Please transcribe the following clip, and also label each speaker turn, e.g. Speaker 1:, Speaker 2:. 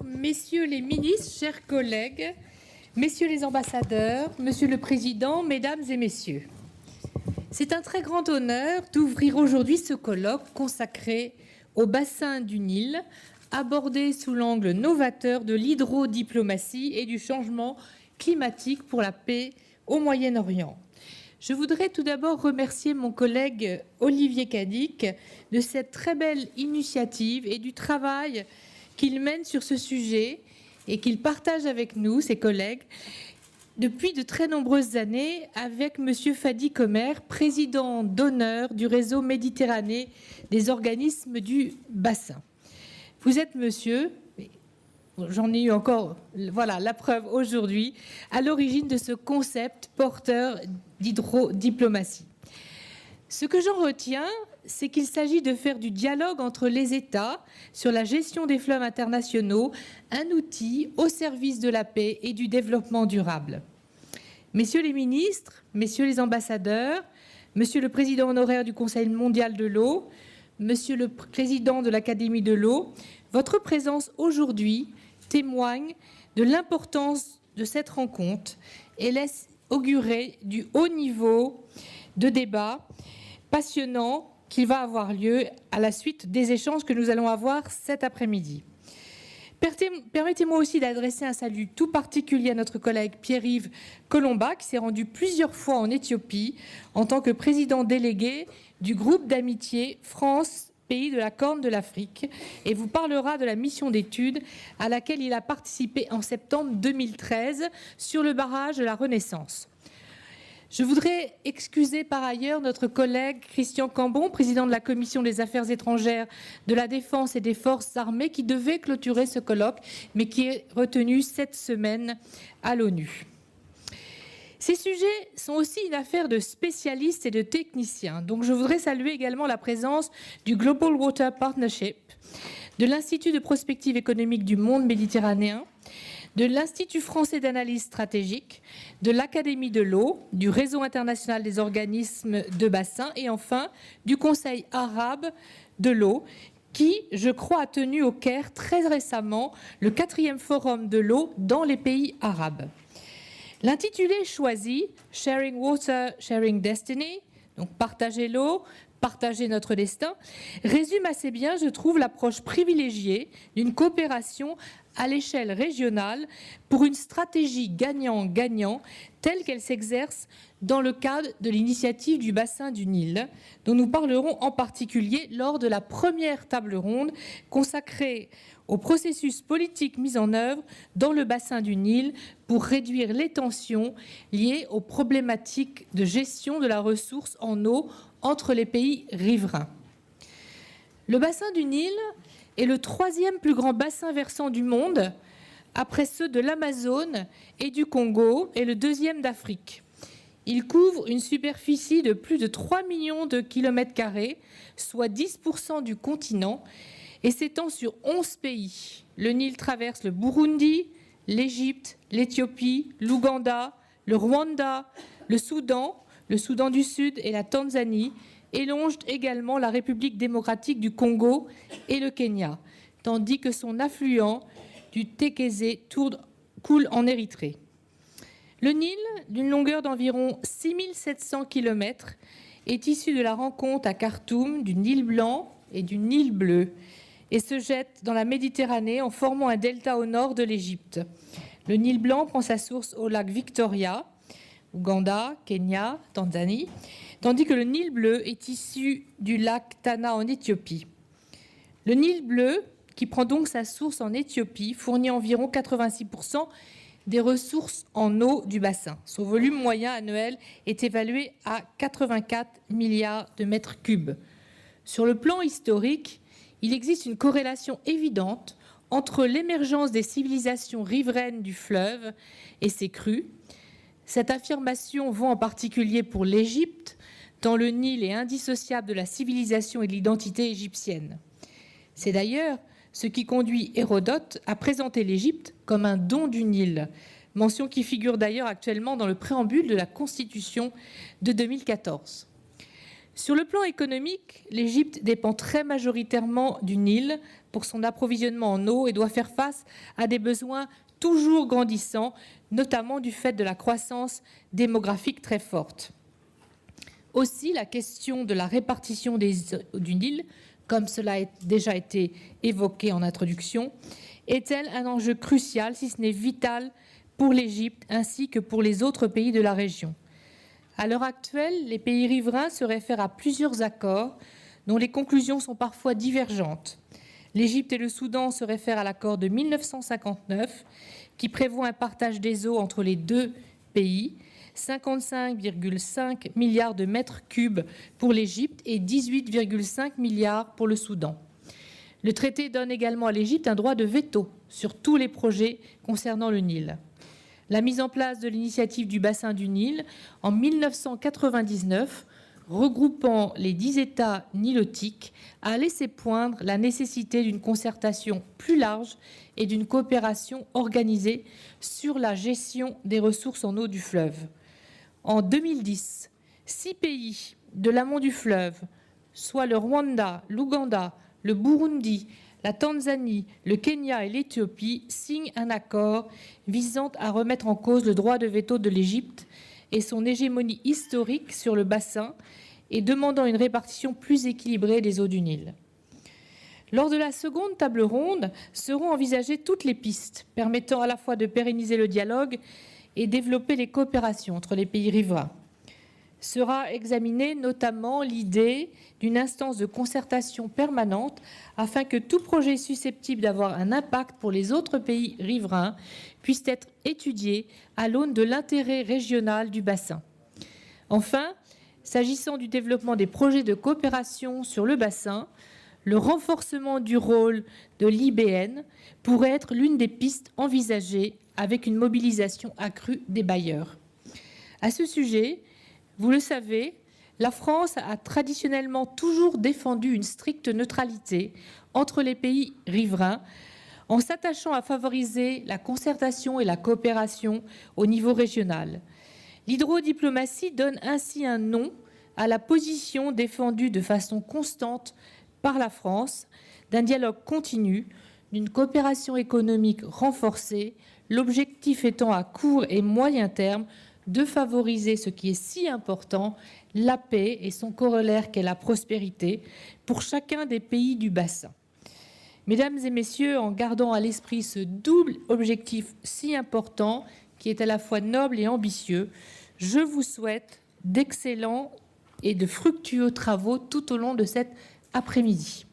Speaker 1: Messieurs les ministres, chers collègues, messieurs les ambassadeurs, monsieur le président, mesdames et messieurs. C'est un très grand honneur d'ouvrir aujourd'hui ce colloque consacré au bassin du Nil, abordé sous l'angle novateur de l'hydrodiplomatie et du changement climatique pour la paix au Moyen-Orient. Je voudrais tout d'abord remercier mon collègue Olivier Cadic de cette très belle initiative et du travail qu'il mène sur ce sujet et qu'il partage avec nous, ses collègues, depuis de très nombreuses années avec M. Fadi Komer, président d'honneur du réseau Méditerranée des organismes du bassin. Vous êtes, monsieur, j'en ai eu encore, voilà, la preuve aujourd'hui, à l'origine de ce concept porteur d'hydrodiplomatie. Ce que j'en retiens, c'est qu'il s'agit de faire du dialogue entre les États sur la gestion des fleuves internationaux un outil au service de la paix et du développement durable. Messieurs les ministres, messieurs les ambassadeurs, monsieur le président honoraire du Conseil mondial de l'eau, monsieur le président de l'Académie de l'eau, votre présence aujourd'hui témoigne de l'importance de cette rencontre et laisse augurer du haut niveau de débat passionnant qui va avoir lieu à la suite des échanges que nous allons avoir cet après-midi. Permettez-moi aussi d'adresser un salut tout particulier à notre collègue Pierre-Yves Colomba, qui s'est rendu plusieurs fois en Éthiopie en tant que président délégué du groupe d'amitié France pays de la Corne de l'Afrique, et vous parlera de la mission d'études à laquelle il a participé en septembre 2013 sur le barrage de la Renaissance. Je voudrais excuser par ailleurs notre collègue Christian Cambon, président de la Commission des Affaires étrangères, de la Défense et des Forces armées, qui devait clôturer ce colloque, mais qui est retenu cette semaine à l'ONU. Ces sujets sont aussi une affaire de spécialistes et de techniciens. Donc je voudrais saluer également la présence du Global Water Partnership, de l'Institut de prospective économique du monde méditerranéen, de l'Institut français d'analyse stratégique, de l'Académie de l'eau, du Réseau international des organismes de bassin et enfin du Conseil arabe de l'eau qui, je crois, a tenu au Caire très récemment le 4e forum de l'eau dans les pays arabes. L'intitulé choisi, Sharing Water, Sharing Destiny, donc partager l'eau, partager notre destin, résume assez bien, je trouve, l'approche privilégiée d'une coopération à l'échelle régionale pour une stratégie gagnant-gagnant telle qu'elle s'exerce dans le cadre de l'initiative du bassin du Nil, dont nous parlerons en particulier lors de la première table ronde consacrée au processus politique mis en œuvre dans le bassin du Nil pour réduire les tensions liées aux problématiques de gestion de la ressource en eau entre les pays riverains. Le bassin du Nil est le 3e plus grand bassin versant du monde, après ceux de l'Amazone et du Congo, et le 2e d'Afrique. Il couvre une superficie de plus de 3 millions de kilomètres carrés, soit 10% du continent, et s'étend sur 11 pays. Le Nil traverse le Burundi, l'Égypte, l'Éthiopie, l'Ouganda, le Rwanda, le Soudan du Sud et la Tanzanie, et longe également la République démocratique du Congo et le Kenya, tandis que son affluent du Tekeze coule en Érythrée. Le Nil, d'une longueur d'environ 6700 km, est issu de la rencontre à Khartoum du Nil blanc et du Nil bleu et se jette dans la Méditerranée en formant un delta au nord de l'Égypte. Le Nil blanc prend sa source au lac Victoria, Ouganda, Kenya, Tanzanie, tandis que le Nil bleu est issu du lac Tana en Éthiopie. Le Nil bleu, qui prend donc sa source en Éthiopie, fournit environ 86% des ressources en eau du bassin. Son volume moyen annuel est évalué à 84 milliards de mètres cubes. Sur le plan historique, il existe une corrélation évidente entre l'émergence des civilisations riveraines du fleuve et ses crues. Cette affirmation vaut en particulier pour l'Égypte, tant le Nil est indissociable de la civilisation et de l'identité égyptienne. C'est d'ailleurs ce qui conduit Hérodote à présenter l'Égypte comme un don du Nil, mention qui figure d'ailleurs actuellement dans le préambule de la Constitution de 2014. Sur le plan économique, l'Égypte dépend très majoritairement du Nil pour son approvisionnement en eau et doit faire face à des besoins toujours grandissants, notamment du fait de la croissance démographique très forte. Aussi, la question de la répartition du Nil, comme cela a déjà été évoqué en introduction, est-elle un enjeu crucial, si ce n'est vital, pour l'Égypte ainsi que pour les autres pays de la région. À l'heure actuelle, les pays riverains se réfèrent à plusieurs accords dont les conclusions sont parfois divergentes. L'Égypte et le Soudan se réfèrent à l'accord de 1959 qui prévoit un partage des eaux entre les deux pays, 55,5 milliards de mètres cubes pour l'Égypte et 18,5 milliards pour le Soudan. Le traité donne également à l'Égypte un droit de veto sur tous les projets concernant le Nil. La mise en place de l'initiative du bassin du Nil en 1999, regroupant les 10 États nilotiques, a laissé poindre la nécessité d'une concertation plus large et d'une coopération organisée sur la gestion des ressources en eau du fleuve. En 2010, 6 pays de l'amont du fleuve, soit le Rwanda, l'Ouganda, le Burundi, la Tanzanie, le Kenya et l'Éthiopie signent un accord visant à remettre en cause le droit de veto de l'Égypte et son hégémonie historique sur le bassin et demandant une répartition plus équilibrée des eaux du Nil. Lors de la seconde table ronde, seront envisagées toutes les pistes permettant à la fois de pérenniser le dialogue et développer les coopérations entre les pays riverains. Sera examinée notamment l'idée d'une instance de concertation permanente afin que tout projet susceptible d'avoir un impact pour les autres pays riverains puisse être étudié à l'aune de l'intérêt régional du bassin. Enfin, s'agissant du développement des projets de coopération sur le bassin, le renforcement du rôle de l'IBN pourrait être l'une des pistes envisagées avec une mobilisation accrue des bailleurs. À ce sujet, vous le savez, la France a traditionnellement toujours défendu une stricte neutralité entre les pays riverains en s'attachant à favoriser la concertation et la coopération au niveau régional. L'hydrodiplomatie donne ainsi un nom à la position défendue de façon constante par la France d'un dialogue continu, d'une coopération économique renforcée, l'objectif étant à court et moyen terme de favoriser ce qui est si important, la paix et son corollaire qu'est la prospérité pour chacun des pays du bassin. Mesdames et messieurs, en gardant à l'esprit ce double objectif si important qui est à la fois noble et ambitieux, je vous souhaite d'excellents et de fructueux travaux tout au long de cet après-midi.